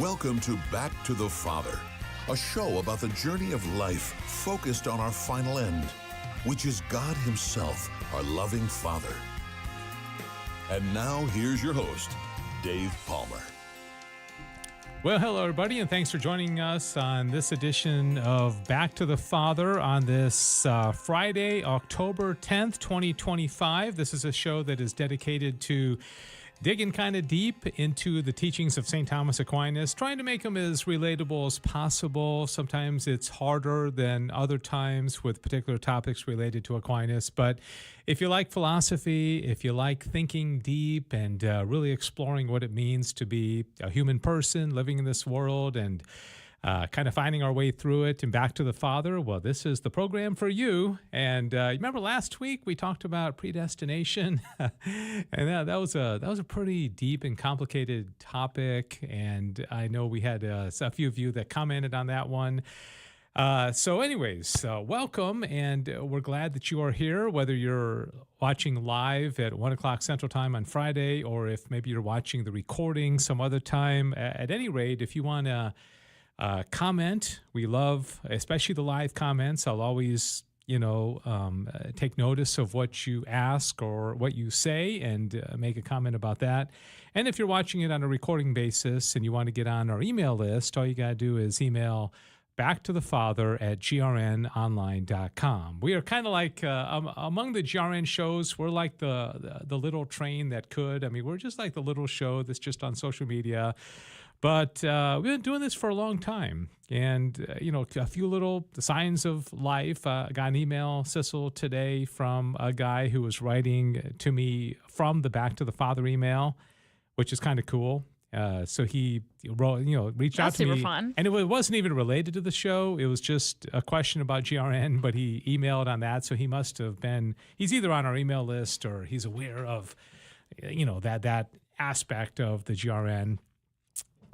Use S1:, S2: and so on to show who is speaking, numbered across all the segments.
S1: Welcome to Back to the Father, a show about the journey of life focused on our final end, which is God Himself, our loving Father. And now, here's your host, Dave Palmer.
S2: Well, hello, everybody, and thanks for joining us on this edition of Back to the Father on this Friday, October 10th, 2025. This is a show that is dedicated to digging kind of deep into the teachings of St. Thomas Aquinas, trying to make them as relatable as possible. Sometimes it's harder than other times with particular topics related to Aquinas. But if you like philosophy, if you like thinking deep and really exploring what it means to be a human person living in this world and kind of finding our way through it and back to the Father, well, this is the program for you. And you remember last week we talked about predestination, and that was a pretty deep and complicated topic. And I know we had a few of you that commented on that one. So anyways, welcome, and we're glad that you are here, whether you're watching live at 1 o'clock Central Time on Friday, or if maybe you're watching the recording some other time. At any rate, if you want to comment, we love, especially the live comments. I'll always, take notice of what you ask or what you say and make a comment about that. And if you're watching it on a recording basis and you want to get on our email list, all you got to do is email backtothefather@grnonline.com. We are kind of like, among the GRN shows, we're like the little train that could. I mean, we're just like the little show that's just on social media. But we've been doing this for a long time. And, a few little signs of life. I got an email, Cecil, today from a guy who was writing to me from the Back to the Father email, which is kind of cool. So he wrote, reached out to me. That's super fun. And it wasn't even related to the show. It was just a question about GRN, but he emailed on that. So he must have been, he's either on our email list or he's aware of, that aspect of the GRN.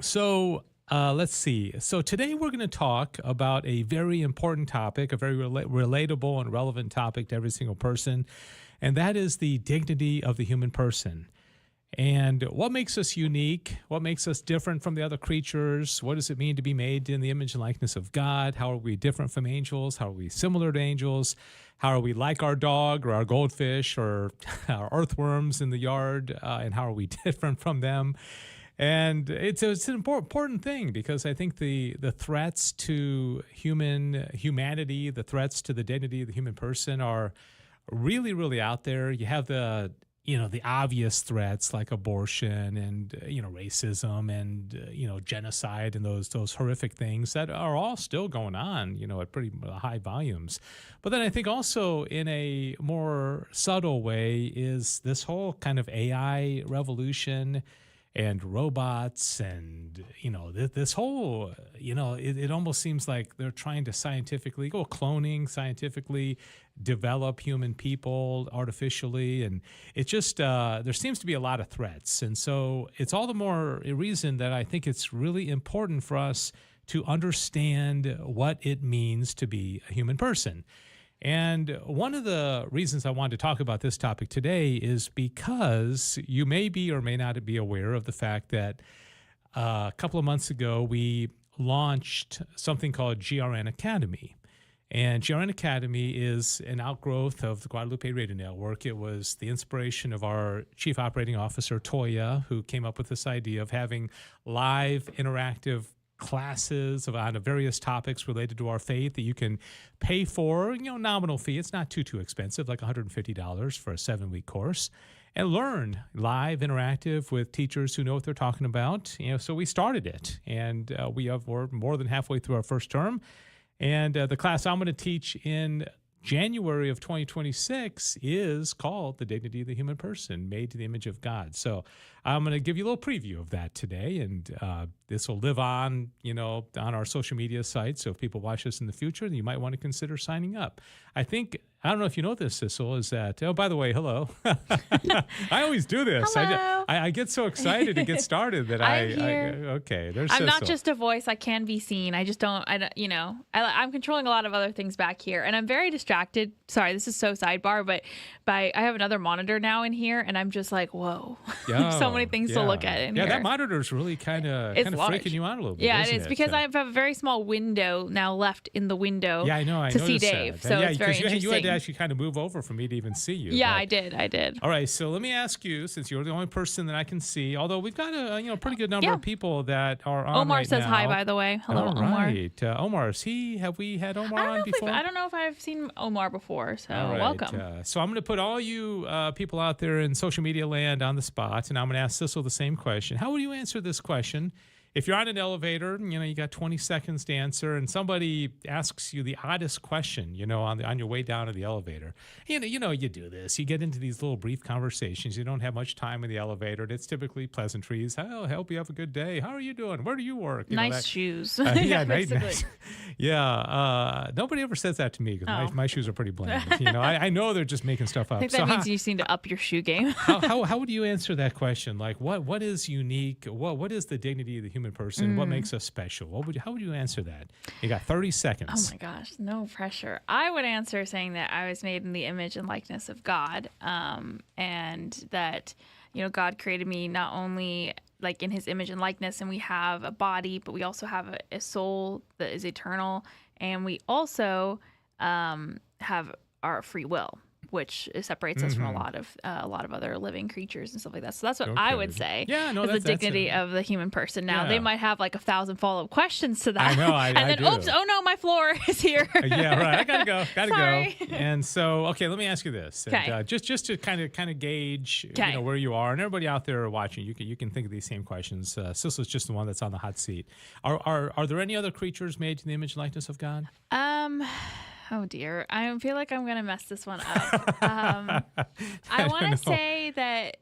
S2: So let's see. So today we're going to talk about a very important topic, a very relatable and relevant topic to every single person, and that is the dignity of the human person. And what makes us unique? What makes us different from the other creatures? What does it mean to be made in the image and likeness of God? How are we different from angels? How are we similar to angels? How are we like our dog or our goldfish or our earthworms in the yard? And how are we different from them? And it's an important thing because I think the threats to humanity, the threats to the dignity of the human person are really, really out there. You have the obvious threats like abortion and, racism and, genocide and those horrific things that are all still going on, at pretty high volumes. But then I think also in a more subtle way is this whole kind of AI revolution and robots and, this whole, it almost seems like they're trying to scientifically develop human people artificially. And it just, there seems to be a lot of threats. And so it's all the more a reason that I think it's really important for us to understand what it means to be a human person. And one of the reasons I wanted to talk about this topic today is because you may be or may not be aware of the fact that a couple of months ago we launched something called GRN Academy. And GRN Academy is an outgrowth of the Guadalupe Radio Network. It was the inspiration of our Chief Operating Officer, Toya, who came up with this idea of having live interactive classes on various topics related to our faith that you can pay for, nominal fee. It's not too expensive, like $150 for a 7-week course, and learn live, interactive with teachers who know what they're talking about. So we started it, and we're more than halfway through our first term. And the class I'm going to teach in January of 2026 is called The Dignity of the Human Person, Made to the Image of God. So I'm going to give you a little preview of that today, and this will live on, on our social media sites. So if people watch this in the future, then you might want to consider signing up. I don't know if you know this, Cecil, is that, oh, by the way, hello. I always do this.
S3: Hello.
S2: I get so excited to get started that okay, there's
S3: I'm
S2: Cecil.
S3: not just a voice. I can be seen. I just don't, I'm controlling a lot of other things back here, and I'm very distracted. Sorry, this is so sidebar, but I have another monitor now in here, and I'm just like, whoa.
S2: Yeah.
S3: So so many things to look at in here.
S2: Yeah, that monitor's really kind of freaking you out a little bit.
S3: Yeah,
S2: isn't
S3: it is because I have a very small window now left in the window.
S2: Yeah, I know. I
S3: to see
S2: noticed
S3: Dave.
S2: that.
S3: So
S2: yeah,
S3: it's very interesting.
S2: You had to actually kind of move over for me to even see you.
S3: Yeah,
S2: but...
S3: I did.
S2: All right, so let me ask you, since you're the only person that I can see, although we've got a pretty good number of people that are on
S3: Omar
S2: right
S3: says
S2: now.
S3: hi, by the way. Hello,
S2: All
S3: Omar.
S2: right. Omar, have we had Omar on before?
S3: I don't know if I've seen Omar before, so
S2: All right.
S3: welcome.
S2: So I'm going to put all you people out there in social media land on the spot, and I'm going to ask Sissel the same question. How would you answer this question? If you're on an elevator, you got 20 seconds to answer, and somebody asks you the oddest question, on your way down to the elevator. You do this. You get into these little brief conversations. You don't have much time in the elevator, and it's typically pleasantries. I hope you have a good day. How are you doing? Where do you work?
S3: Nice shoes.
S2: Yeah, nice. Yeah. Nobody ever says that to me because my shoes are pretty bland. I know they're just making stuff up.
S3: I think that means you seem to up your shoe game.
S2: how would you answer that question? Like, what is unique? What is the dignity of the human person? What makes us special? How would you answer that? You got 30 seconds.
S3: Oh my gosh, no pressure. I would answer saying that I was made in the image and likeness of God, and that God created me not only like in His image and likeness, and we have a body, but we also have a soul that is eternal, and we also have our free will, which separates us from a lot of other living creatures and stuff like that. So that's what I would say.
S2: Yeah, no,
S3: is the dignity of the human person. Now they might have like 1,000 follow-up questions to that.
S2: I know. And
S3: then, oops, oh no, my floor is here.
S2: Yeah, right. I gotta go.
S3: Sorry.
S2: And so, okay, let me ask you this. And, just to kind of gauge, where you are, and everybody out there watching, you can think of these same questions. Sissel's just the one that's on the hot seat. Are there any other creatures made to the image and likeness of God?
S3: Oh dear, I feel like I'm gonna mess this one up. I want to say that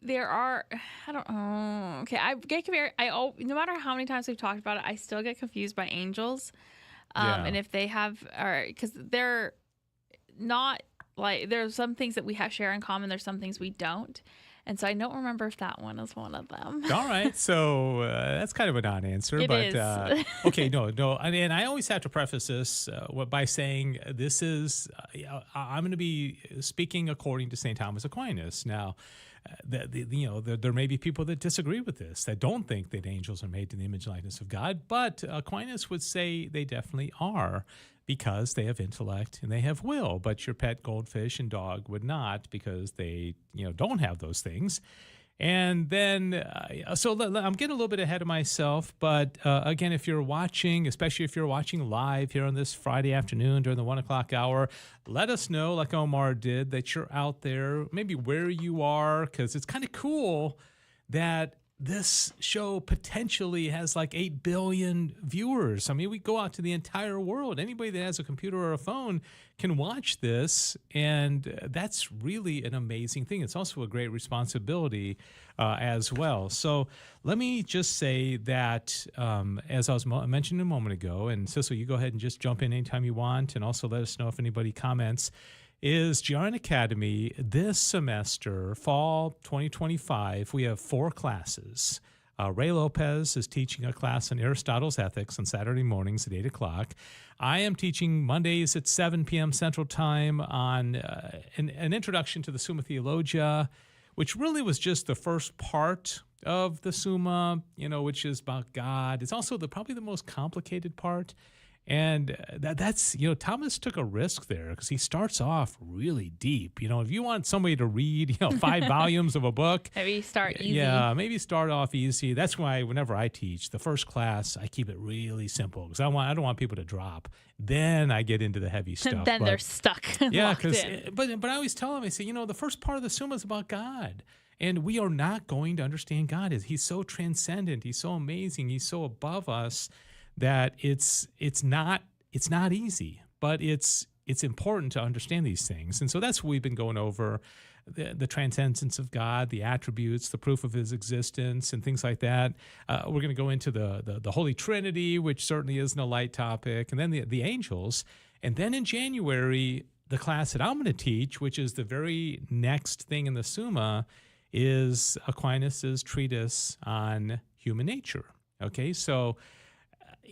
S3: there are. I don't know. Okay, I get confused. No matter how many times we've talked about it, I still get confused by angels, and if they have, or because they're not like there's some things that we share in common. There's some things we don't. And so I don't remember if that one is one of them. All
S2: right. So that's kind of a non-answer.
S3: It is.
S2: Okay, no. And I always have to preface this by saying this is, I'm going to be speaking according to St. Thomas Aquinas. Now, there may be people that disagree with this, that don't think that angels are made to the image and likeness of God, but Aquinas would say they definitely are, because they have intellect and they have will, but your pet goldfish and dog would not, because they don't have those things. And then, so I'm getting a little bit ahead of myself, but again, if you're watching, especially if you're watching live here on this Friday afternoon during the 1 o'clock hour, let us know, like Omar did, that you're out there, maybe where you are, because it's kind of cool that this show potentially has like 8 billion viewers. I mean, we go out to the entire world. Anybody that has a computer or a phone can watch this, and that's really an amazing thing. It's also a great responsibility as well. So let me just say that, as I was mentioning a moment ago, and Sissel, you go ahead and just jump in anytime you want, and also let us know if anybody comments, is GRN Academy this semester, fall 2025, we have 4 classes. Ray Lopez is teaching a class on Aristotle's Ethics on Saturday mornings at 8 o'clock. I am teaching Mondays at 7 p.m. Central Time on an introduction to the Summa Theologica, which really was just the first part of the Summa, which is about God. It's also probably the most complicated part. And that's, Thomas took a risk there because he starts off really deep. If you want somebody to read, 5 volumes of a book.
S3: Maybe start easy.
S2: Yeah, maybe start off easy. That's why whenever I teach, the first class, I keep it really simple because I don't want people to drop. Then I get into the heavy stuff.
S3: Then they're stuck.
S2: Yeah, but I always tell them, I say, the first part of the Summa is about God. And we are not going to understand God. He's so transcendent. He's so amazing. He's so above us that it's not easy, but it's important to understand these things. And so that's what we've been going over, the transcendence of God, the attributes, the proof of His existence, and things like that. We're going to go into the Holy Trinity, which certainly isn't a light topic, and then the angels. And then in January, the class that I'm going to teach, which is the very next thing in the Summa, is Aquinas' treatise on human nature. Okay, so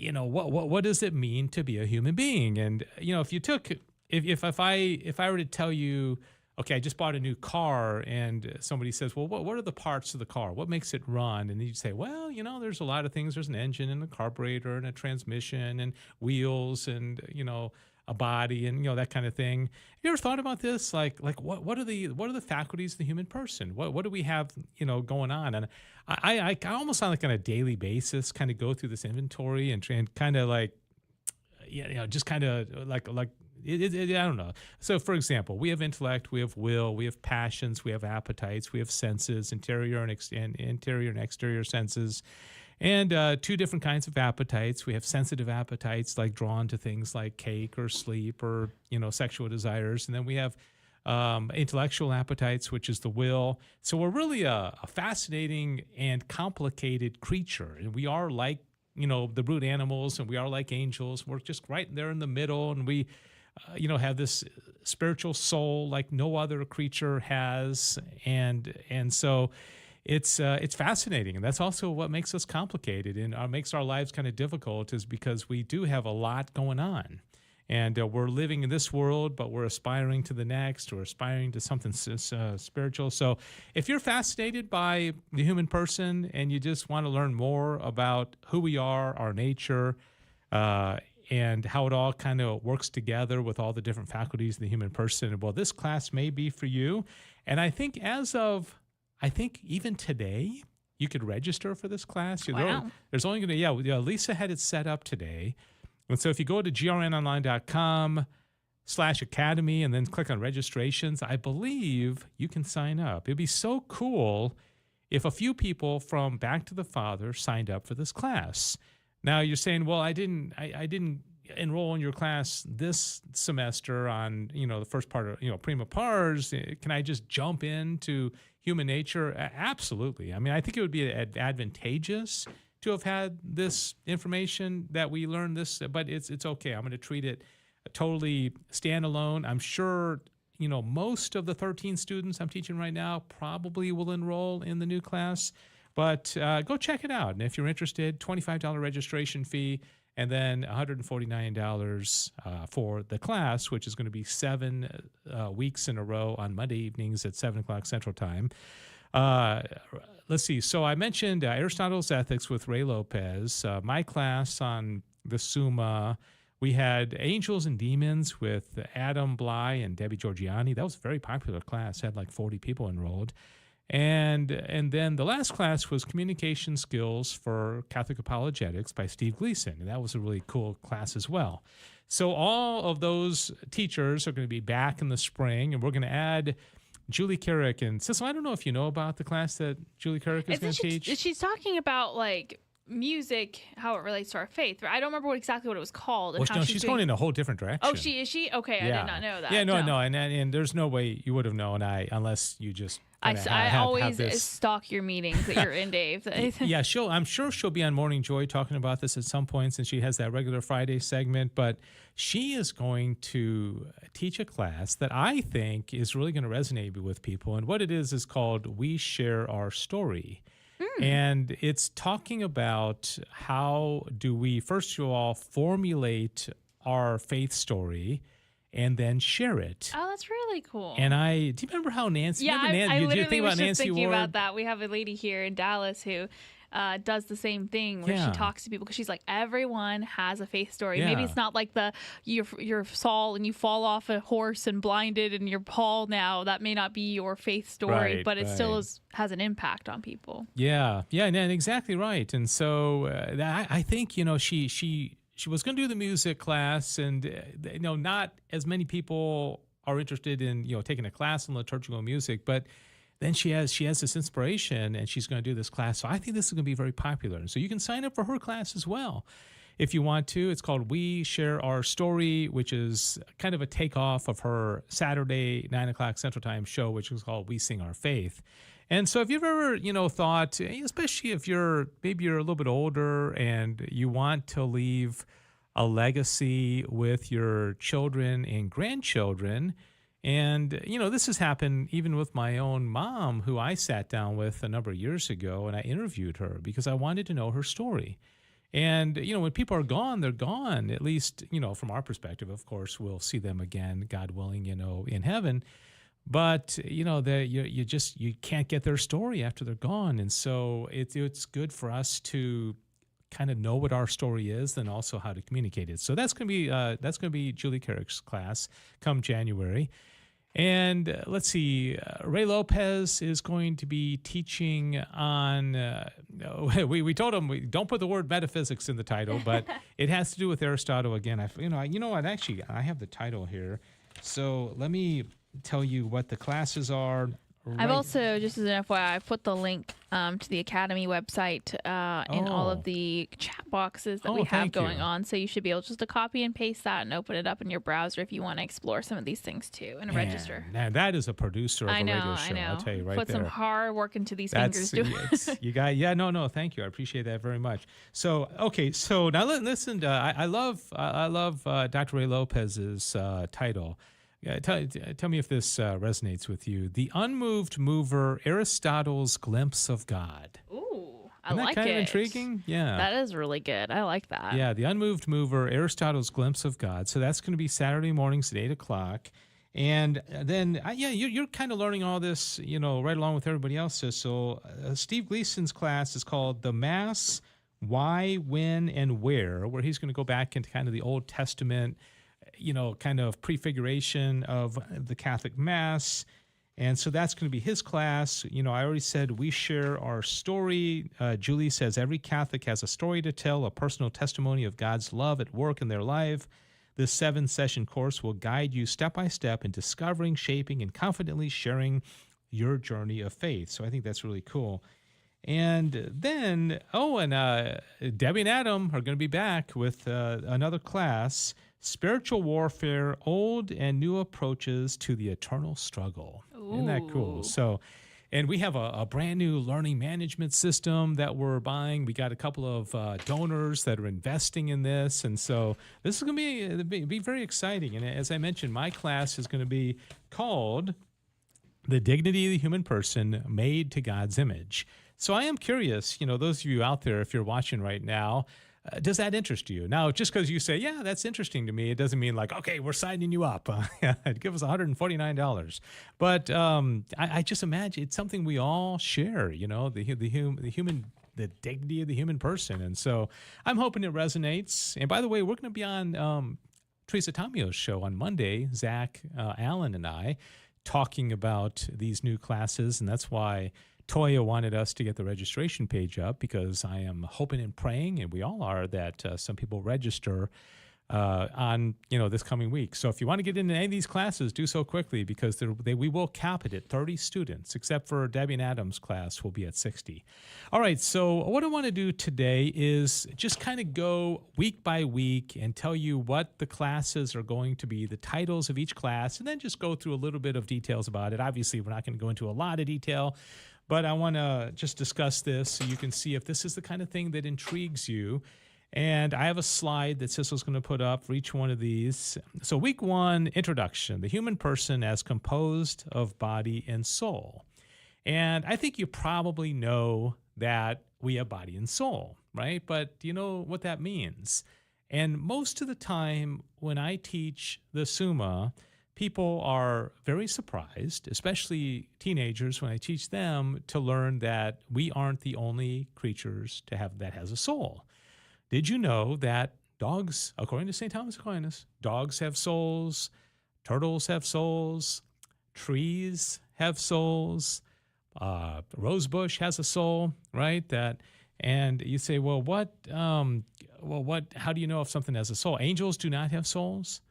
S2: what does it mean to be a human being? And if I were to tell you, okay, I just bought a new car, and somebody says, well, what are the parts of the car? What makes it run? And you say, well, there's a lot of things. There's an engine and a carburetor and a transmission and wheels and, a body and, that kind of thing. Have you ever thought about this? Like what are the faculties of the human person? What do we have, going on? And I almost on a daily basis kind of go through this inventory and kind of just kind of like I don't know. So, for example, we have intellect, we have will, we have passions, we have appetites, we have senses, interior and exterior senses, and two different kinds of appetites. We have sensitive appetites, like drawn to things like cake or sleep or sexual desires, and then we have intellectual appetites, which is the will. So we're really a fascinating and complicated creature, and we are like the brute animals, and we are like angels. We're just right there in the middle, and we have this spiritual soul like no other creature has, and so it's fascinating, and that's also what makes us complicated and makes our lives kind of difficult, is because we do have a lot going on, and we're living in this world, but we're aspiring to the next, or aspiring to something spiritual. So if you're fascinated by the human person and you just want to learn more about who we are, our nature, and how it all kind of works together with all the different faculties of the human person, well, this class may be for you. And I think even today, you could register for this class.
S3: Wow.
S2: There's only going to, Lisa had it set up today. And so if you go to grnonline.com/academy and then click on registrations, I believe you can sign up. It'd be so cool if a few people from Back to the Father signed up for this class. Now you're saying, well, I didn't enroll in your class this semester on, the first part of, Prima Pars. Can I just jump into human nature? Absolutely. I mean, I think it would be advantageous to have had this information that we learned this, but it's okay. I'm going to treat it totally standalone. I'm sure, most of the 13 students I'm teaching right now probably will enroll in the new class. But go check it out. And if you're interested, $25 registration fee, and then $149 for the class, which is going to be 7 weeks in a row on Monday evenings at 7 o'clock Central Time. Let's see. So I mentioned Aristotle's Ethics with Ray Lopez, my class on the Summa. We had Angels and Demons with Adam Bly and Debbie Georgiani. That was a very popular class. Had like 40 people enrolled. And then the last class was Communication Skills for Catholic Apologetics by Steve Gleason, and that was a really cool class as well. So all of those teachers are going to be back in the spring, and we're going to add Julie Carrick. And Sissel, I don't know if you know about the class that Julie Carrick is going to teach.
S3: She's talking about music, how it relates to our faith. I don't remember exactly what it was called. And
S2: she's going in a whole different direction.
S3: Oh, is she? Okay, yeah. I did not know that.
S2: Yeah, no, and there's no way you would have known unless you just.
S3: I always stalk your meetings that you're in, Dave.
S2: Yeah, I'm sure she'll be on Morning Joy talking about this at some point, since she has that regular Friday segment. But she is going to teach a class that I think is really going to resonate with people. And what it is called We Share Our Story. And it's talking about how do we, first of all, formulate our faith story and then share it.
S3: Oh, that's really cool.
S2: And do you remember how Nancy?
S3: Yeah, I literally was just thinking
S2: Ward?
S3: about that. We have a lady here in Dallas who does the same thing, where she talks to people, because she's like, everyone has a faith story.
S2: Yeah.
S3: Maybe it's not like you're Saul and you fall off a horse and blinded and you're Paul now. That may not be your faith story, but it still has an impact on people. Yeah,
S2: and exactly right. And so I think she was going to do the music class, and not as many people are interested in taking a class in liturgical music, but then she has this inspiration, and she's going to do this class. So I think this is going to be very popular. And so you can sign up for her class as well if you want to. It's called We Share Our Story, which is kind of a takeoff of her Saturday 9 o'clock Central Time show, which is called We Sing Our Faith. And so if you've ever, thought, especially if maybe you're a little bit older and you want to leave a legacy with your children and grandchildren, and, this has happened even with my own mom, who I sat down with a number of years ago, and I interviewed her because I wanted to know her story. And, when people are gone, they're gone. At least, from our perspective, of course, we'll see them again, God willing, in heaven. But you can't get their story after they're gone, and so it's good for us to kind of know what our story is, then also how to communicate it. So that's going to be Julie Carrick's class come January. And let's see, Ray Lopez is going to be teaching on, we told him we don't put the word metaphysics in the title, but it has to do with Aristotle again. You know what, actually, I have the title here. So let me tell you what the classes are.
S3: I've also, just as an FYI, I've put the link to the Academy website in all of the chat boxes that we have going on. So you should be able just to copy and paste that and open it up in your browser if you want to explore some of these things too and register.
S2: Man, that is a producer of a radio show.
S3: I know.
S2: I'll tell you right
S3: Put
S2: there.
S3: some hard work into these fingers.
S2: Thank you. I appreciate that very much. So, okay, so now listen, I love Dr. Ray Lopez's title. Tell me if this resonates with you. The Unmoved Mover, Aristotle's Glimpse of God.
S3: Ooh,
S2: Isn't that
S3: like
S2: kind
S3: it.
S2: of intriguing? Yeah.
S3: That is really good. I like that.
S2: Yeah, The Unmoved Mover, Aristotle's Glimpse of God. So that's going to be Saturday mornings at 8 o'clock. And then, you're kind of learning all this, right along with everybody else. So Steve Gleason's class is called The Mass, Why, When, and Where, where he's going to go back into kind of the Old Testament, kind of prefiguration of the Catholic Mass. And so that's going to be his class. I already said we share our story. Julie says every Catholic has a story to tell, a personal testimony of God's love at work in their life. This 7-session course will guide you step by step in discovering, shaping, and confidently sharing your journey of faith. So I think that's really cool. And then, Debbie and Adam are going to be back with another class, Spiritual Warfare, Old and New Approaches to the Eternal Struggle.
S3: Ooh.
S2: Isn't that cool? So, and we have a brand new learning management system that we're buying. We got a couple of donors that are investing in this. And so this is going to be very exciting. And as I mentioned, my class is going to be called The Dignity of the Human Person Made to God's Image. So I am curious, those of you out there, if you're watching right now, does that interest you? Now, just because you say, yeah, that's interesting to me, it doesn't mean like, okay, we're signing you up. Give us $149. But I just imagine it's something we all share, the dignity of the human person. And so I'm hoping it resonates. And by the way, we're going to be on Teresa Tomio's show on Monday, Zach Allen and I, talking about these new classes. And that's why Toya wanted us to get the registration page up, because I am hoping and praying, and we all are, that some people register on this coming week. So if you want to get into any of these classes, do so quickly, because we will cap it at 30 students, except for Debbie and Adam's class will be at 60. All right, so what I want to do today is just kind of go week by week and tell you what the classes are going to be, the titles of each class, and then just go through a little bit of details about it. Obviously, we're not going to go into a lot of detail, but I want to just discuss this so you can see if this is the kind of thing that intrigues you. And I have a slide that Sissel's going to put up for each one of these. So week 1, introduction, the human person as composed of body and soul. And I think you probably know that we have body and soul, right? But do you know what that means? And most of the time when I teach the Summa, people are very surprised, especially teenagers, when I teach them to learn that we aren't the only creatures that has a soul. Did you know that dogs, according to St. Thomas Aquinas, dogs have souls, turtles have souls, trees have souls, rosebush has a soul, right? And you say, well, how do you know if something has a soul? Angels do not have souls.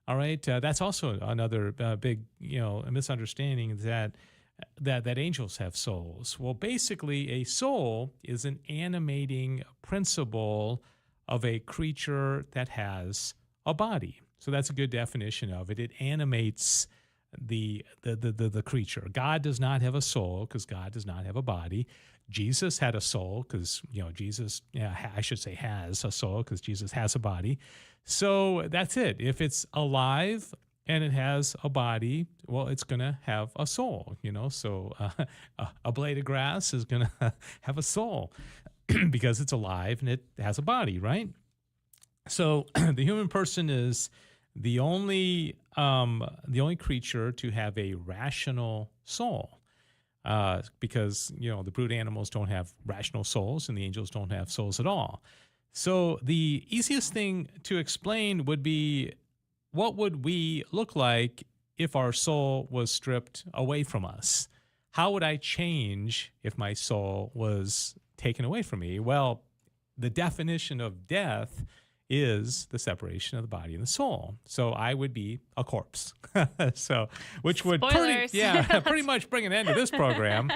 S2: All right, that's also another big, misunderstanding, that angels have souls. Well, basically, a soul is an animating principle of a creature that has a body. So that's a good definition of it. It animates the creature. God does not have a soul because God does not have a body. Jesus had a soul because, Jesus, I should say has a soul because Jesus has a body. So that's it. If it's alive and it has a body, well, it's going to have a soul, So a blade of grass is going to have a soul because it's alive and it has a body, right? So the human person is the only creature to have a rational soul, because the brute animals don't have rational souls, and the angels don't have souls at all. So the easiest thing to explain would be, what would we look like if our soul was stripped away from us? How would I change if my soul was taken away from me? Well, the definition of death is the separation of the body and the soul. So I would be a corpse. Which would pretty much bring an end to this program.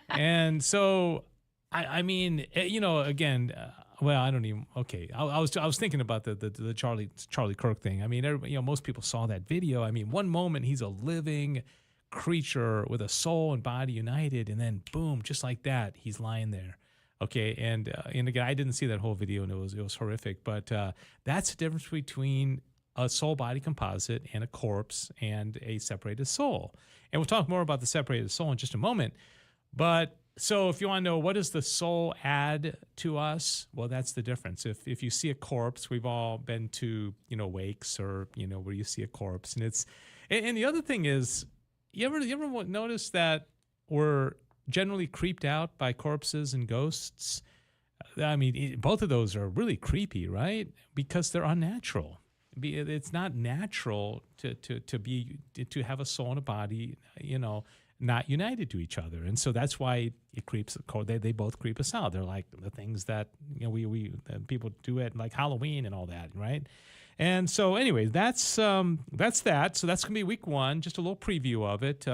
S2: And so, I mean, again, well, I don't even. Okay, I was thinking about the Charlie Kirk thing. I mean, most people saw that video. I mean, one moment he's a living creature with a soul and body united, and then boom, just like that, he's lying there. Okay, and again, I didn't see that whole video, and it was horrific. But that's the difference between a soul-body composite and a corpse and a separated soul. And we'll talk more about the separated soul in just a moment. But so if you want to know, what does the soul add to us? Well, that's the difference. If you see a corpse, we've all been to wakes or where you see a corpse, and the other thing is, you ever notice that we're generally creeped out by corpses and ghosts? I mean, both of those are really creepy, right? Because they're unnatural. It's not natural to have a soul and a body, not united to each other, and so that's why it creeps. They both creep us out. They're like the things that we people do at like Halloween and all that, right? And so, anyway, that's that. So that's going to be week 1, just a little preview of it.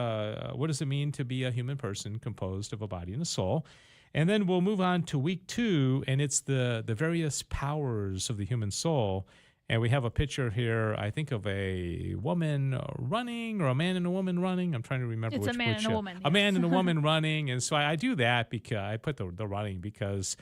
S2: What does it mean to be a human person composed of a body and a soul? And then we'll move on to week 2, and it's the various powers of the human soul. And we have a picture here, I think, of a woman running, or a man and a woman running. I'm trying to remember which.
S3: It's a man and a woman.
S2: A man and a woman running. And so I do that because I put the running because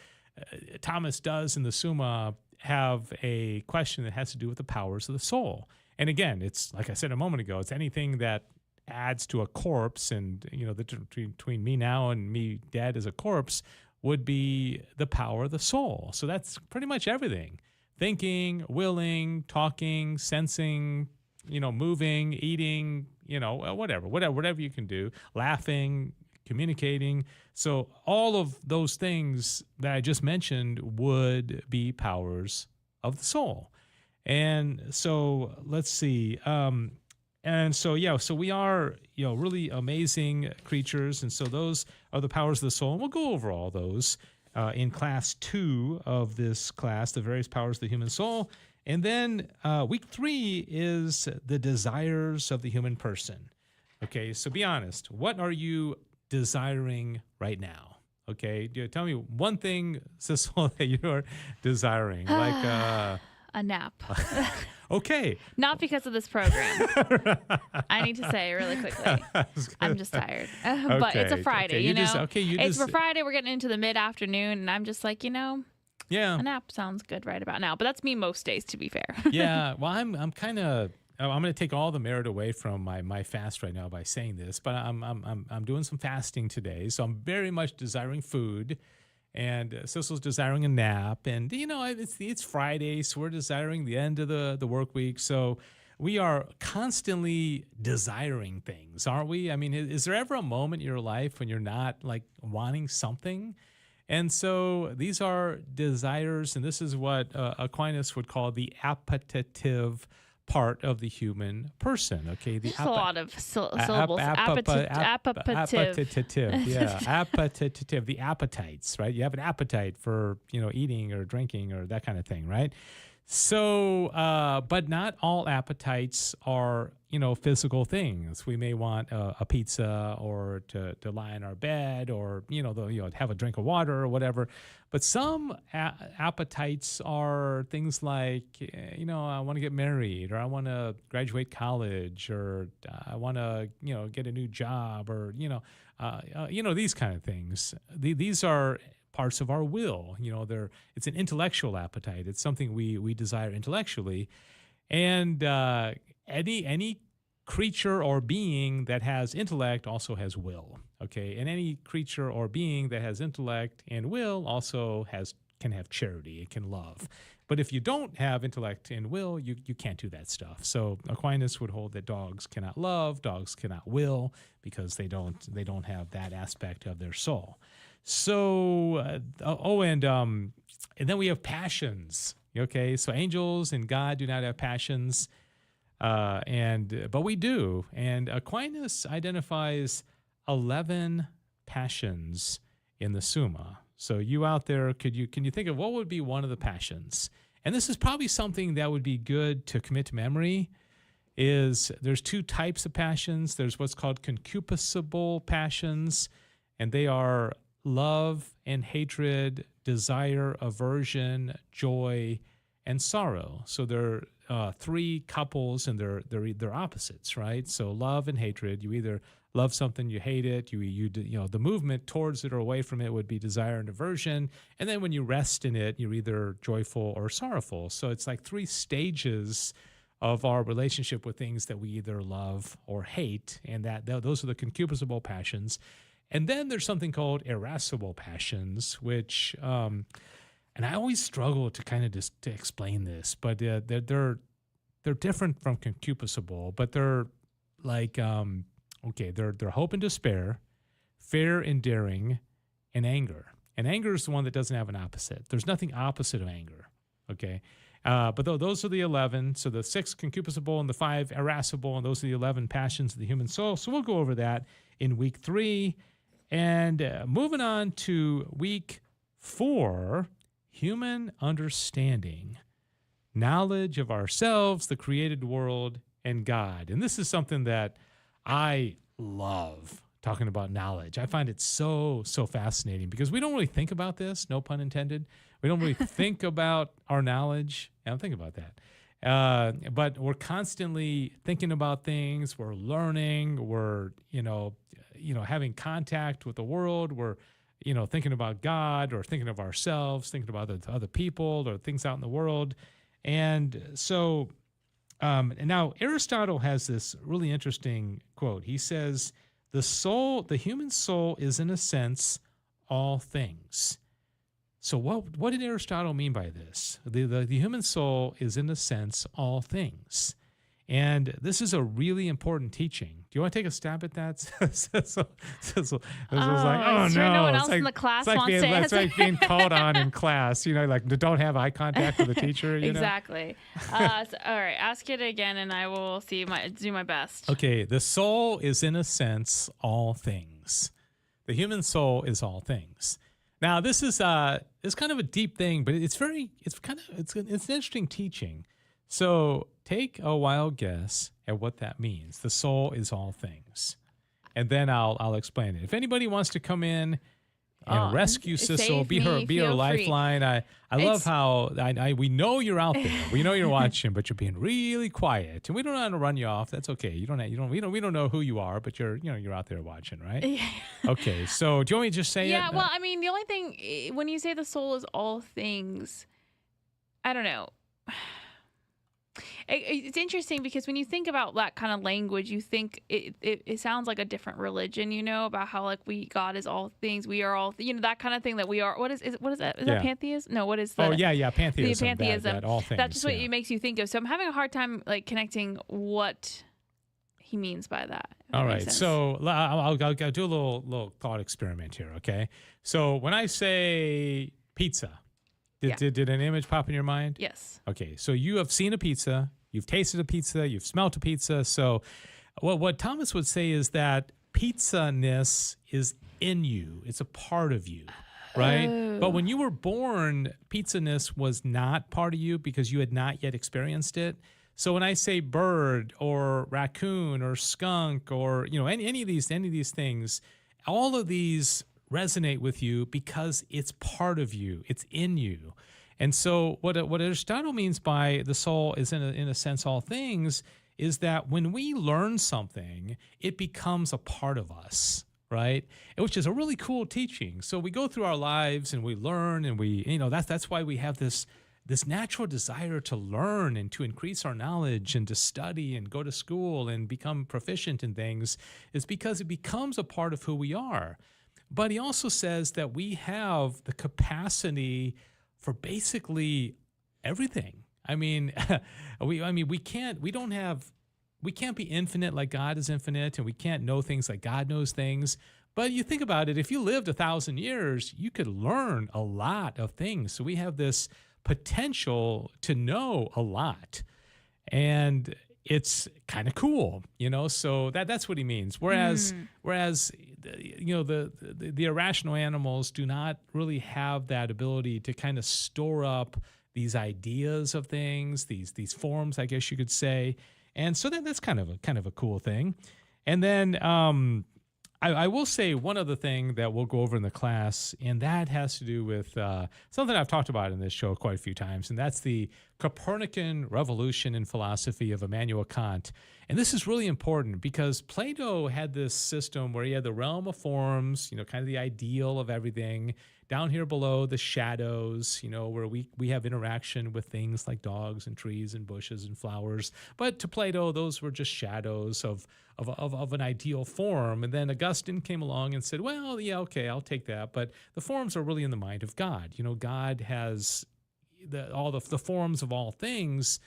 S2: Thomas does in the Summa have a question that has to do with the powers of the soul. And again, it's like I said a moment ago, it's anything that adds to a corpse, and the difference between me now and me dead as a corpse would be the power of the soul. So that's pretty much everything: thinking, willing, talking, sensing, moving, eating, whatever you can do, laughing, communicating. So all of those things that I just mentioned would be powers of the soul. And so let's see. So we are, really amazing creatures. And so those are the powers of the soul. And we'll go over all those in class 2 of this class, the various powers of the human soul. And then week 3 is the desires of the human person. Okay, so be honest. What are you desiring right now? Okay, tell me one thing, Sissel, that you're desiring. Like
S3: a nap.
S2: Okay.
S3: Not because of this program. I need to say really quickly. I'm just tired. But it's a Friday, It's for Friday. We're getting into the mid-afternoon, and I'm just like,
S2: yeah,
S3: a nap sounds good right about now. But that's me most days, to be fair.
S2: Yeah, well, I'm kind of. I'm going to take all the merit away from my fast right now by saying this, but I'm doing some fasting today, so I'm very much desiring food, and Sissel's desiring a nap, and it's Friday, so we're desiring the end of the work week. So we are constantly desiring things, aren't we? I mean, is there ever a moment in your life when you're not like wanting something? And so these are desires, and this is what Aquinas would call the appetitive part of the human person. Okay,
S3: there's a lot of syllables. Appetitive.
S2: Yeah, appetitive. The appetites, right? You have an appetite for eating or drinking or that kind of thing, right? So, but not all appetites are physical things. We may want a pizza, or to lie in our bed, or have a drink of water or whatever. But some appetites are things like I want to get married, or I want to graduate college, or I want to get a new job, or these kind of things. These are parts of our will. It's an intellectual appetite. It's something we desire intellectually, and any creature or being that has intellect also has will. Okay, and any creature or being that has intellect and will also has can have charity, it can love. But if you don't have intellect and will, you can't do that stuff. So Aquinas would hold that dogs cannot love, dogs cannot will, because they don't have that aspect of their soul. So and then we have passions. Okay, so angels and God do not have passions, but we do. And Aquinas identifies 11 passions in the Summa. So you out there, can you think of what would be one of the passions? And this is probably something that would be good to commit to memory. There's two types of passions. There's what's called concupiscible passions, and they are love and hatred, desire, aversion, joy, and sorrow. So they're three couples, and they're opposites, right? So love and hatred, you either love something, you hate it, you the movement towards it or away from it would be desire and aversion, and then when you rest in it, you're either joyful or sorrowful. So it's like three stages of our relationship with things that we either love or hate, and those are the concupiscible passions. And then there's something called irascible passions, which and I always struggle to kind of just to explain this, but they're different from concupiscible, but they're like they're hope and despair, fear and daring, and anger. And anger is the one that doesn't have an opposite. There's nothing opposite of anger. Okay, but those are the 11. So the 6 concupiscible and the 5 irascible, and those are the 11 passions of the human soul. So we'll go over that in week 3. And moving on to week 4, human understanding, knowledge of ourselves, the created world, and God. And this is something that I love, talking about knowledge. I find it so fascinating because we don't really think about this, no pun intended. We don't really think about our knowledge. I don't think about that. But we're constantly thinking about things. We're learning. We're, having contact with the world. We're, thinking about God, or thinking of ourselves, thinking about other people or things out in the world. And so, and now Aristotle has this really interesting quote. He says, the human soul is in a sense all things. So what did Aristotle mean by this? The human soul is in a sense all things. And this is a really important teaching. Do you want to take a stab at that?
S3: No one else in the class wants to answer.
S2: It's like being called on in class, don't have eye contact with the teacher.
S3: Exactly. All right, ask it again, and I will do my best.
S2: Okay, the soul is in a sense all things. The human soul is all things. Now, this is it's kind of a deep thing, but it's an interesting teaching. So take a wild guess at what that means. The soul is all things. And then I'll explain it. If anybody wants to come in and rescue Sissel, be her lifeline. I love how we know you're out there. We know you're watching, but you're being really quiet. And we don't know how to run you off. That's okay. We don't know who you are, but you're out there watching, right? Yeah. Okay. So do you want me to just say it?
S3: Yeah, well, the only thing, when you say the soul is all things, I don't know. It's interesting because when you think about that kind of language, you think it sounds like a different religion, about how God is all things, we are all, that kind of thing that we are. What is that? Is that pantheism? No, what is that?
S2: Oh, yeah, pantheism.
S3: The pantheism.
S2: That all things.
S3: That's just what it makes you think of. So I'm having a hard time connecting what he means by that.
S2: All right, so I'll do a little thought experiment here, okay? So when I say pizza, did an image pop in your mind?
S3: Yes.
S2: Okay, so you have seen a pizza, you've tasted a pizza, you've smelt a pizza. So what Thomas would say is that pizza-ness is in you. It's a part of you, right?
S3: Oh.
S2: But when you were born, pizza-ness was not part of you because you had not yet experienced it. So when I say bird or raccoon or skunk or any of these things, all of these resonate with you because it's part of you. It's in you. And so what Aristotle means by the soul is in a sense all things is that when we learn something, it becomes a part of us, right? Which is a really cool teaching. So we go through our lives and we learn and that's why we have this natural desire to learn and to increase our knowledge and to study and go to school and become proficient in things, is because it becomes a part of who we are. But he also says that we have the capacity for basically everything. I mean, we can't be infinite like God is infinite, and we can't know things like God knows things. But you think about it, if you lived 1,000 years, you could learn a lot of things. So we have this potential to know a lot. And it's kind of cool, so that's what he means. Whereas the irrational animals do not really have that ability to kind of store up these ideas of things, these forms, I guess you could say. And so that's kind of a cool thing. And then I will say one other thing that we'll go over in the class, and that has to do with something I've talked about in this show quite a few times, and that's the Copernican revolution in philosophy of Immanuel Kant. And this is really important because Plato had this system where he had the realm of forms, kind of the ideal of everything. Down here below, the shadows, where we have interaction with things like dogs and trees and bushes and flowers. But to Plato, those were just shadows of an ideal form. And then Augustine came along and said, well, yeah, okay, I'll take that. But the forms are really in the mind of God. God has all the forms of all things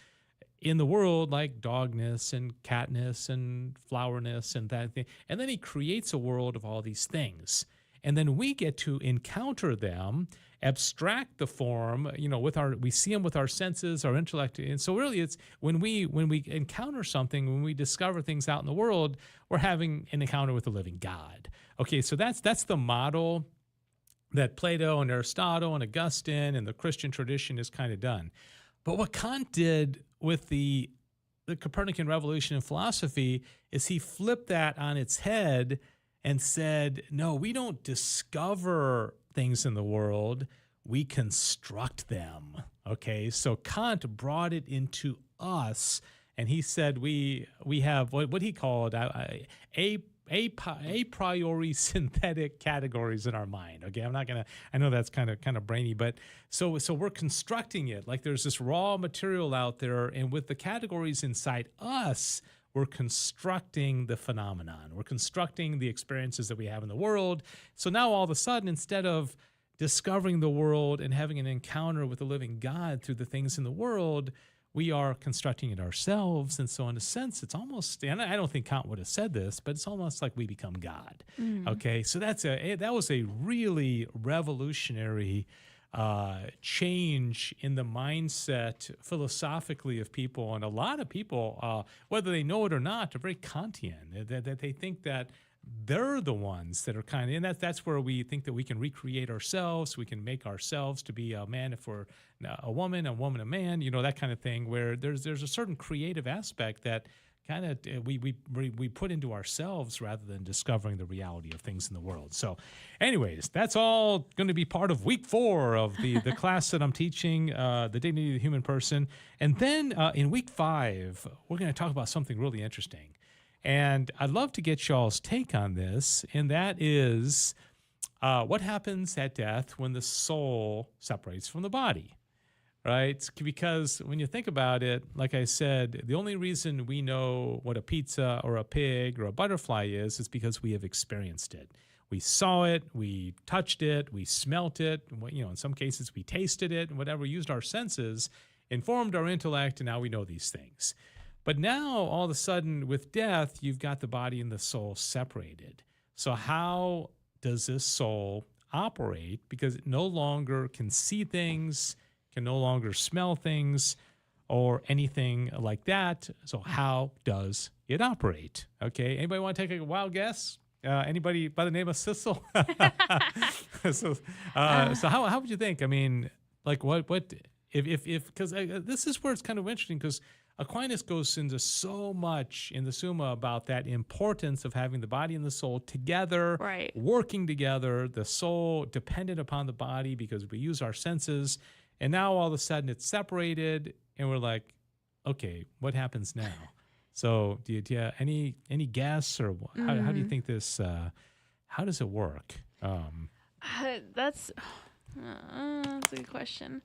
S2: in the world, like dogness and catness and flowerness and that thing. And then he creates a world of all these things. And then we get to encounter them, abstract the form, we see them with our senses, our intellect. And so really it's when we encounter something, when we discover things out in the world, we're having an encounter with the living God. Okay, so that's the model that Plato and Aristotle and Augustine and the Christian tradition has kind of done. But what Kant did with the Copernican revolution in philosophy is he flipped that on its head and said, no, we don't discover things in the world, we construct them. Okay, so Kant brought it into us, and he said we have what he called a priori synthetic categories in our mind. Okay, I know that's kind of brainy, but so we're constructing it. Like there's this raw material out there, and with the categories inside us, we're constructing the phenomenon. We're constructing the experiences that we have in the world. So now all of a sudden, instead of discovering the world and having an encounter with the living God through the things in the world, we are constructing it ourselves. And so in a sense, it's almost, and I don't think Kant would have said this, but it's almost like we become God. Okay, so that was a really revolutionary change in the mindset philosophically of people. And a lot of people, whether they know it or not, are very Kantian, that they think that they're the ones that are kind of, and that's where we think that we can recreate ourselves, we can make ourselves to be a man if we're a woman a man, that kind of thing, where there's a certain creative aspect that kind of we put into ourselves rather than discovering the reality of things in the world. So anyways, that's all going to be part of week 4 of the class that I'm teaching, the dignity of the human person. And then in week 5, we're going to talk about something really interesting. And I'd love to get y'all's take on this, and that is what happens at death when the soul separates from the body, right? Because when you think about it, like I said, the only reason we know what a pizza or a pig or a butterfly is because we have experienced it. We saw it, we touched it, we smelt it, in some cases we tasted it, and whatever, used our senses, informed our intellect, and now we know these things. But now, all of a sudden, with death, you've got the body and the soul separated. So how does this soul operate? Because it no longer can see things, can no longer smell things, or anything like that. So how does it operate? Okay, anybody want to take a wild guess? Anybody by the name of Sissel? So how would you think? I mean, like what if because this is where it's kind of interesting, because Aquinas goes into so much in the Summa about that importance of having the body and the soul together,
S3: right,
S2: working together, the soul dependent upon the body because we use our senses. And now all of a sudden it's separated and we're like, okay, what happens now? So do you have any guess, or how do you think this, how does it work?
S3: That's a good question.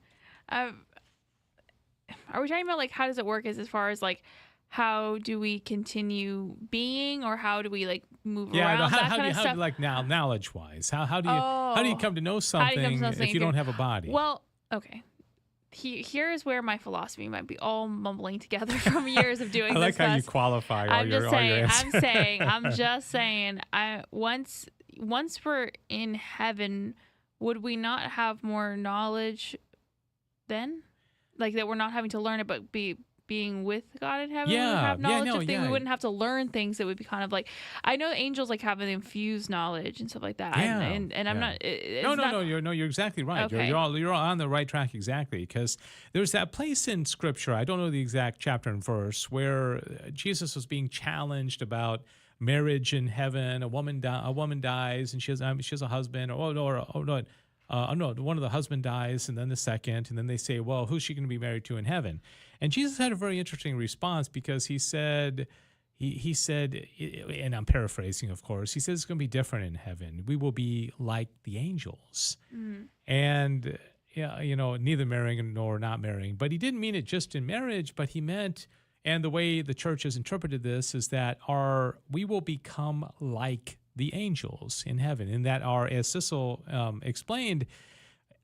S3: Are we talking about like how does it work as far as like how do we continue being, or how do we like move around?
S2: No,
S3: how
S2: do you like now knowledge wise? How do you come to know something if you don't have a body?
S3: Well, Okay. Here is where my philosophy might be all mumbling together from years of doing
S2: I like
S3: this.
S2: how you qualify all
S3: I'm
S2: your
S3: just saying.
S2: answers.
S3: I'm just saying. Once we're in heaven, would we not have more knowledge then? Like that we're not having to learn it, but being with God in heaven, we would have knowledge of things. We wouldn't have to learn things. It would be kind of like, I know angels like have an infused knowledge and stuff like that.
S2: Yeah,
S3: and I'm not.
S2: No. You're exactly right.
S3: Okay.
S2: You're on the right track exactly, because there's that place in Scripture. I don't know the exact chapter and verse where Jesus was being challenged about marriage in heaven. A woman dies and she has a husband. No, one of the husband dies, and then the second, and then they say, well, who's she going to be married to in heaven? And Jesus had a very interesting response, because he said, and I'm paraphrasing, of course, he says it's going to be different in heaven. We will be like the angels. And, neither marrying nor not marrying. But he didn't mean it just in marriage, but he meant, and the way the church has interpreted this is that we will become like the angels in heaven, and that as Sissel explained,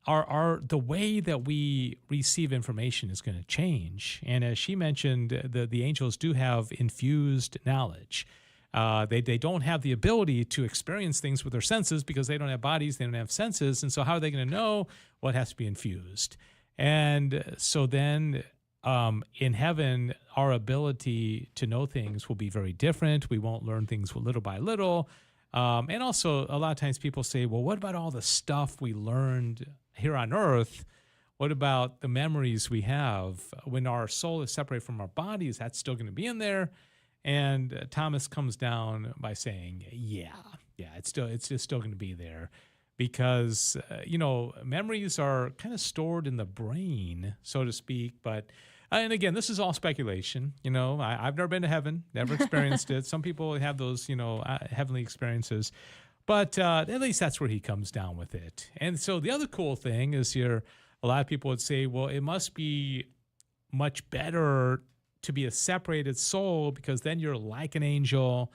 S2: the way that we receive information is going to change. And as she mentioned, the angels do have infused knowledge. They don't have the ability to experience things with their senses because they don't have bodies, they don't have senses, and so how are they going to know what has to be infused? And so then in heaven, our ability to know things will be very different. We won't learn things little by little. And also, a lot of times people say, well, what about all the stuff we learned here on earth? What about the memories we have? When our soul is separated from our bodies, that's still going to be in there. And Thomas comes down by saying, yeah, it's still going to be there, because, memories are kind of stored in the brain, so to speak. And again, this is all speculation. I've never been to heaven, never experienced it. Some people have those, heavenly experiences. But at least that's where he comes down with it. And so the other cool thing is here, a lot of people would say, well, it must be much better to be a separated soul, because then you're like an angel.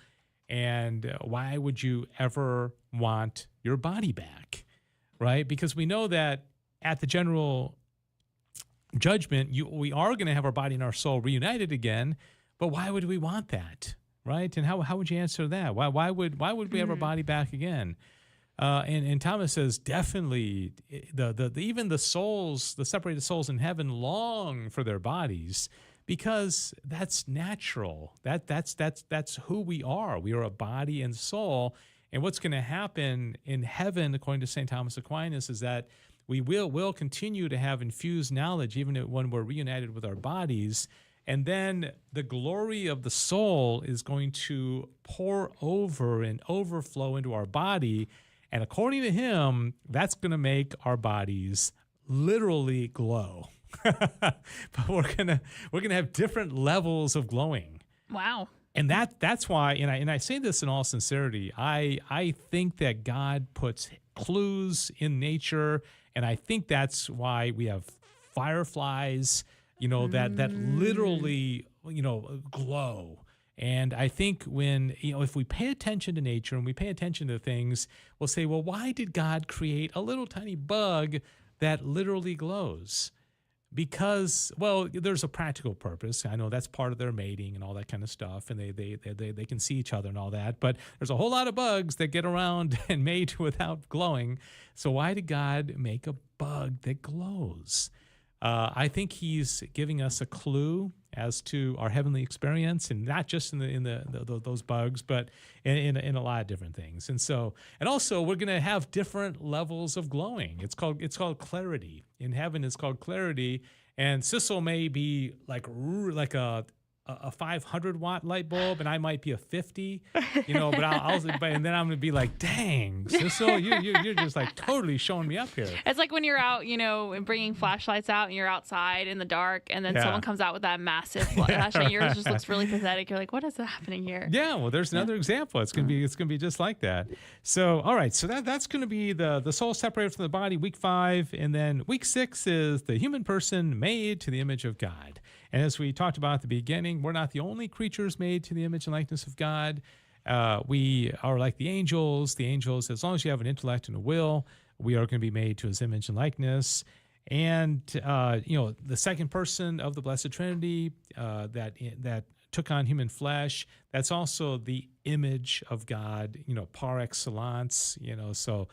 S2: And why would you ever want your body back, right? Because we know that at the general judgment, we are going to have our body and our soul reunited again, but why would we want that, right? And how would you answer that? Why would we have our body back again? And Thomas says definitely even the souls, the separated souls in heaven, long for their bodies, because that's natural. That's who we are. We are a body and soul. And what's going to happen in heaven, according to St. Thomas Aquinas, is that we will continue to have infused knowledge even when we're reunited with our bodies. And then the glory of the soul is going to pour over and overflow into our body. And according to him, that's going to make our bodies literally glow. But we're gonna have different levels of glowing.
S3: Wow.
S2: And that's why, and I say this in all sincerity, I think that God puts clues in nature, and I think that's why we have fireflies, that literally, glow. And I think when, if we pay attention to nature and we pay attention to things, we'll say, well, why did God create a little tiny bug that literally glows? Because, well, there's a practical purpose. I know that's part of their mating and all that kind of stuff, and they can see each other and all that. But there's a whole lot of bugs that get around and mate without glowing. So why did God make a bug that glows? I think he's giving us a clue as to our heavenly experience, and not just in those bugs, but in a lot of different things. And also we're going to have different levels of glowing. It's called clarity. In heaven, it's called clarity. And Sissel may be like a 500 watt light bulb, and I might be a 50, but and then I'm gonna be like, dang, Sissel, you're just like totally showing me up here.
S3: It's like when you're out, and bringing flashlights out, and you're outside in the dark, and then someone comes out with that massive flashlight. Yours just looks really pathetic. You're like, what is happening here?
S2: Yeah, well, there's another example. It's gonna be just like that. So, all right, so that's gonna be the soul separated from the body, week 5, and then week 6 is the human person made to the image of God. And as we talked about at the beginning, we're not the only creatures made to the image and likeness of God. We are like the angels. The angels, as long as you have an intellect and a will, we are going to be made to his image and likeness. And the second person of the Blessed Trinity that took on human flesh, that's also the image of God, par excellence. So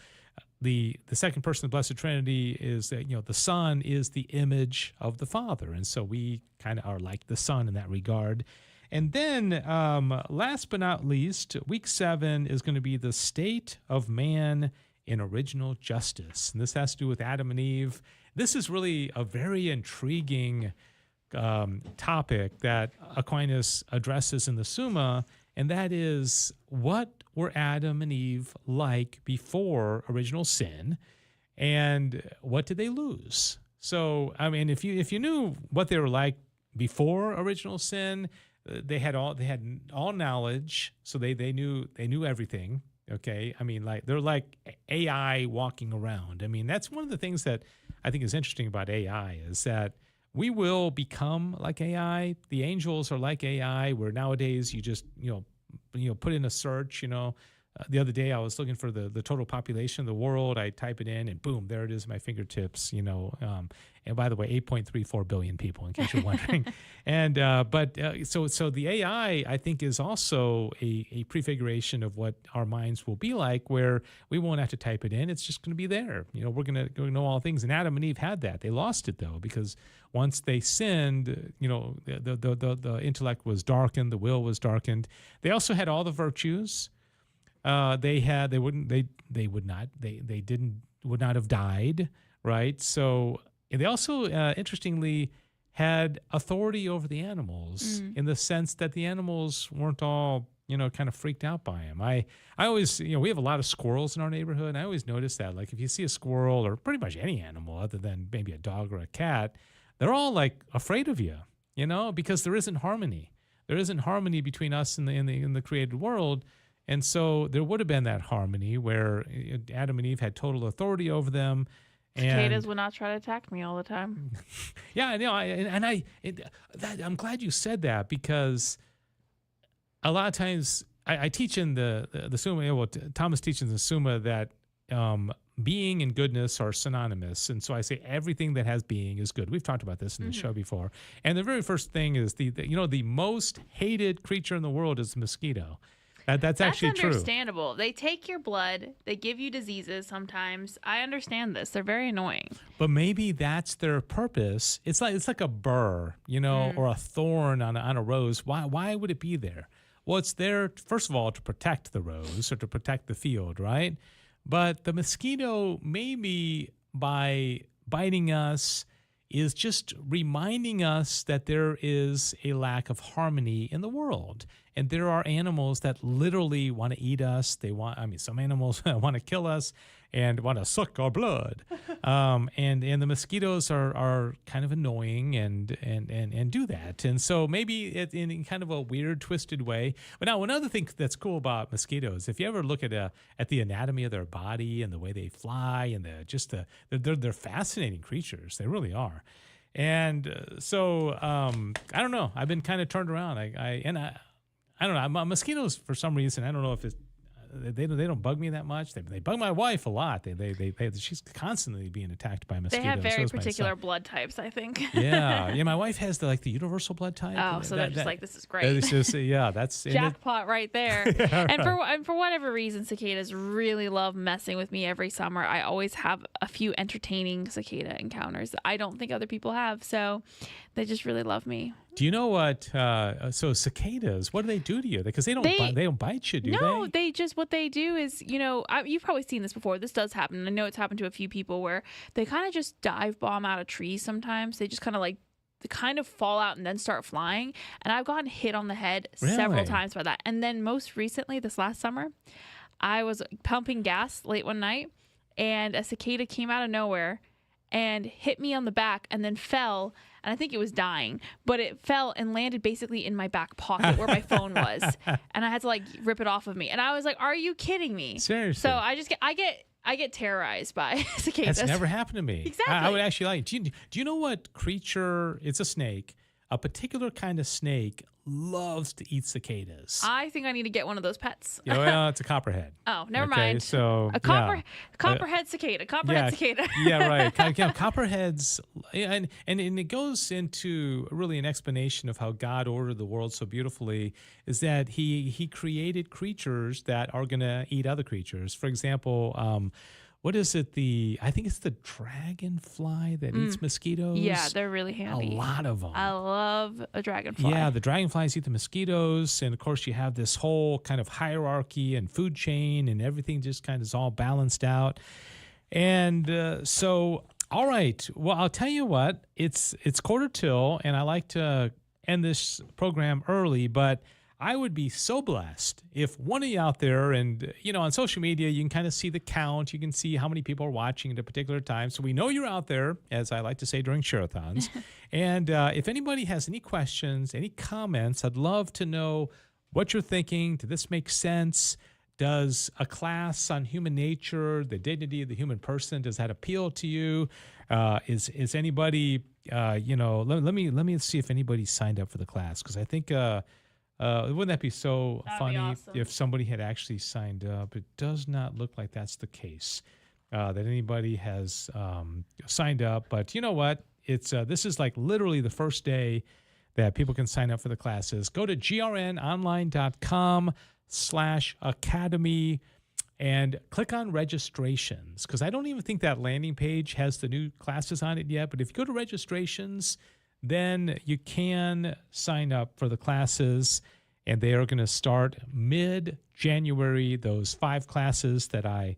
S2: the second person of the Blessed Trinity is that the Son is the image of the Father, and so we kind of are like the Son in that regard. And then, last but not least, week 7 is going to be the state of man in original justice, and this has to do with Adam and Eve. This is really a very intriguing topic that Aquinas addresses in the Summa, and that is, what were Adam and Eve like before original sin, and what did they lose? So, I mean, if you knew what they were like before original sin, they had all knowledge, so they knew everything. Okay, I mean, they're like AI walking around. I mean, that's one of the things that I think is interesting about AI, is that we will become like AI. The angels are like AI, where nowadays you just put in a search. The other day I was looking for the total population of the world. I type it in, and boom, there it is at my fingertips. And by the way, 8.34 billion people, in case you're wondering. And so the AI, I think, is also a prefiguration of what our minds will be like, where we won't have to type it in. It's just going to be there. We're going to know all things. And Adam and Eve had that. They lost it, though, because once they sinned, the intellect was darkened, the will was darkened. They also had all the virtues. They would not have died, right? So they also, interestingly, had authority over the animals, in the sense that the animals weren't all, kind of freaked out by him. I always, we have a lot of squirrels in our neighborhood, and I always notice that, like, if you see a squirrel, or pretty much any animal other than maybe a dog or a cat, they're all like afraid of you, because there isn't harmony. There isn't harmony between us and in the created world. And so there would have been that harmony where Adam and Eve had total authority over them.
S3: Cicadas would not try to attack me all the time.
S2: Yeah, I'm glad you said that, because a lot of times I teach in the Summa. Well, Thomas teaches in the Summa that being and goodness are synonymous, and so I say everything that has being is good. We've talked about this in the show before. And the very first thing is the most hated creature in the world is the mosquito. That's actually true.
S3: That's understandable. They take your blood. They give you diseases sometimes. I understand this. They're very annoying.
S2: But maybe that's their purpose. It's like a burr, or a thorn on a rose. Why would it be there? Well, it's there, first of all, to protect the rose or to protect the field, right? But the mosquito, maybe by biting us, is just reminding us that there is a lack of harmony in the world. And there are animals that literally want to eat us. Some animals want to kill us and want to suck our blood. And the mosquitoes are kind of annoying and do that. And so maybe in kind of a weird, twisted way. But now, one other thing that's cool about mosquitoes, if you ever look at the anatomy of their body and the way they fly, and they're fascinating creatures. They really are. And so I don't know. I've been kind of turned around. I don't know. Mosquitoes, for some reason, I don't know if it's they don't bug me that much. They bug my wife a lot. She's constantly being attacked by mosquitoes.
S3: They have very particular blood types, I think.
S2: Yeah. My wife has the universal blood type.
S3: Oh, so they're just like, this is great.
S2: That's
S3: jackpot right there.
S2: Yeah,
S3: and for whatever reason, cicadas really love messing with me every summer. I always have a few entertaining cicada encounters that I don't think other people have. So they just really love me.
S2: Do you know what? So cicadas, what do they do to you? Because they don't bite you, do they?
S3: No, what they do is, you've probably seen this before. This does happen. I know it's happened to a few people where they kind of just dive bomb out of trees sometimes. They just kind of fall out and then start flying. And I've gotten hit on the head several times by that. And then most recently, this last summer, I was pumping gas late one night, and a cicada came out of nowhere and hit me on the back and then fell. And I think it was dying, but it fell and landed basically in my back pocket where my phone was. And I had to rip it off of me. And I was like, are you kidding me?
S2: Seriously.
S3: So I get terrorized by cicadas.
S2: That's never happened to me.
S3: Exactly.
S2: I would actually do you know what creature? It's a snake. a particular kind of snake loves to eat cicadas.
S3: I think I need to get one of those pets.
S2: Well, it's a copperhead.
S3: Oh, never
S2: Okay,
S3: mind.
S2: so
S3: A copperhead cicada. Copperhead cicada.
S2: Yeah, right. Copperheads, and it goes into really an explanation of how God ordered the world so beautifully, is that he created creatures that are going to eat other creatures. For example, what is it? I think it's the dragonfly that eats mosquitoes.
S3: Yeah, they're really handy.
S2: A lot of them.
S3: I love a dragonfly.
S2: Yeah, the dragonflies eat the mosquitoes. And of course, you have this whole kind of hierarchy and food chain, and everything just kind of is all balanced out. And so, all right. Well, I'll tell you what, it's 1:45, and I like to end this program early, but I would be so blessed if one of you out there, and, on social media, you can kind of see the count. You can see how many people are watching at a particular time. So we know you're out there, as I like to say during share-a-thons. And if anybody has any questions, any comments, I'd love to know what you're thinking. Did this make sense? Does a class on human nature, the dignity of the human person, does that appeal to you? Is anybody, let me see if anybody signed up for the class, because I think... wouldn't that be so funny
S3: awesome.
S2: if somebody had actually signed up? It does not look like that's the case, that anybody has signed up. But you know what? This is like literally the first day that people can sign up for the classes. Go to grnonline.com/academy and click on registrations, because I don't even think that landing page has the new classes on it yet. But if you go to registrations, then you can sign up for the classes, and they are going to start mid-January, those 5 classes that I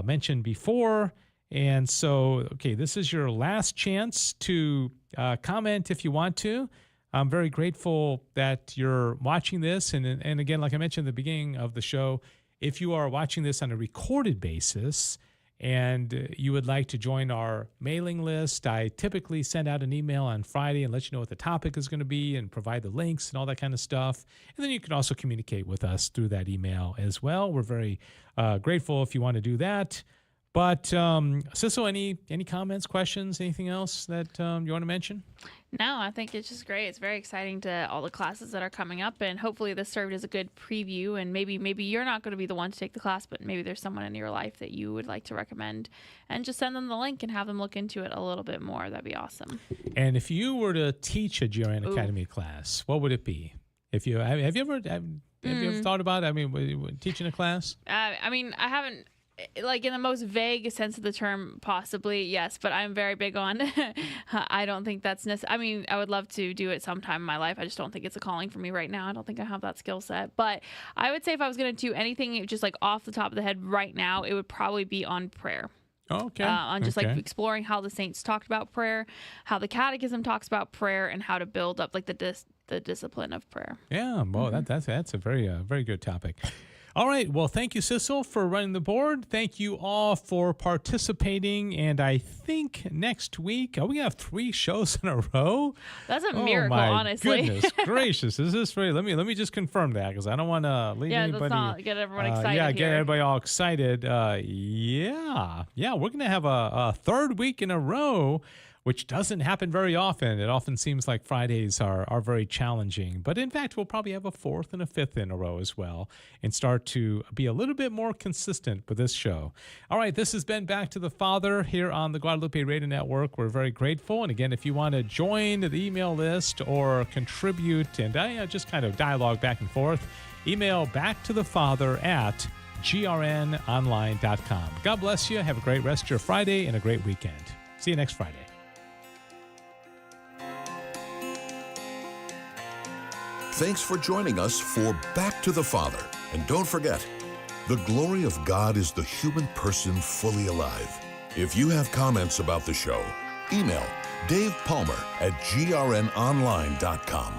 S2: mentioned before. And so, okay, this is your last chance to comment if you want to. I'm very grateful that you're watching this. And again, like I mentioned at the beginning of the show, if you are watching this on a recorded basis, and you would like to join our mailing list, I typically send out an email on Friday and let you know what the topic is going to be and provide the links and all that kind of stuff. And then you can also communicate with us through that email as well. We're very grateful if you want to do that. But Sissel, any comments, questions, anything else that you want to mention?
S3: No, I think it's just great. It's very exciting to all the classes that are coming up, and hopefully this served as a good preview. And maybe you're not going to be the one to take the class, but maybe there's someone in your life that you would like to recommend, and just send them the link and have them look into it a little bit more. That'd be awesome.
S2: And if you were to teach a GRN Academy class, what would it be? Have you ever thought about it? I mean, teaching a class?
S3: I haven't. Like in the most vague sense of the term, possibly, yes, but I'm very big on, I don't think that's necessary. I would love to do it sometime in my life. I just don't think it's a calling for me right now. I don't think I have that skill set. But I would say if I was going to do anything just like off the top of the head right now, it would probably be on prayer.
S2: Okay.
S3: On just like exploring how the saints talked about prayer, how the catechism talks about prayer, and how to build up like the discipline of prayer.
S2: Yeah, well, that's a very good topic. All right. Well, thank you, Sissel, for running the board. Thank you all for participating. And I think next week, are we going to have 3 shows in a row?
S3: That's a miracle, honestly.
S2: Goodness gracious. Is this right? Let me just confirm that, because I don't want to leave anybody.
S3: Let's not get everyone excited.
S2: Get everybody all excited. We're going to have a 3rd week in a row, which doesn't happen very often. It often seems like Fridays are very challenging. But in fact, we'll probably have a 4th and a 5th in a row as well, and start to be a little bit more consistent with this show. All right, this has been Back to the Father here on the Guadalupe Radio Network. We're very grateful. And again, if you want to join the email list or contribute and just kind of dialogue back and forth, email backtothefather@grnonline.com. God bless you. Have a great rest of your Friday and a great weekend. See you next Friday.
S1: Thanks for joining us for Back to the Father. And don't forget, the glory of God is the human person fully alive. If you have comments about the show, email Dave Palmer at grnonline.com.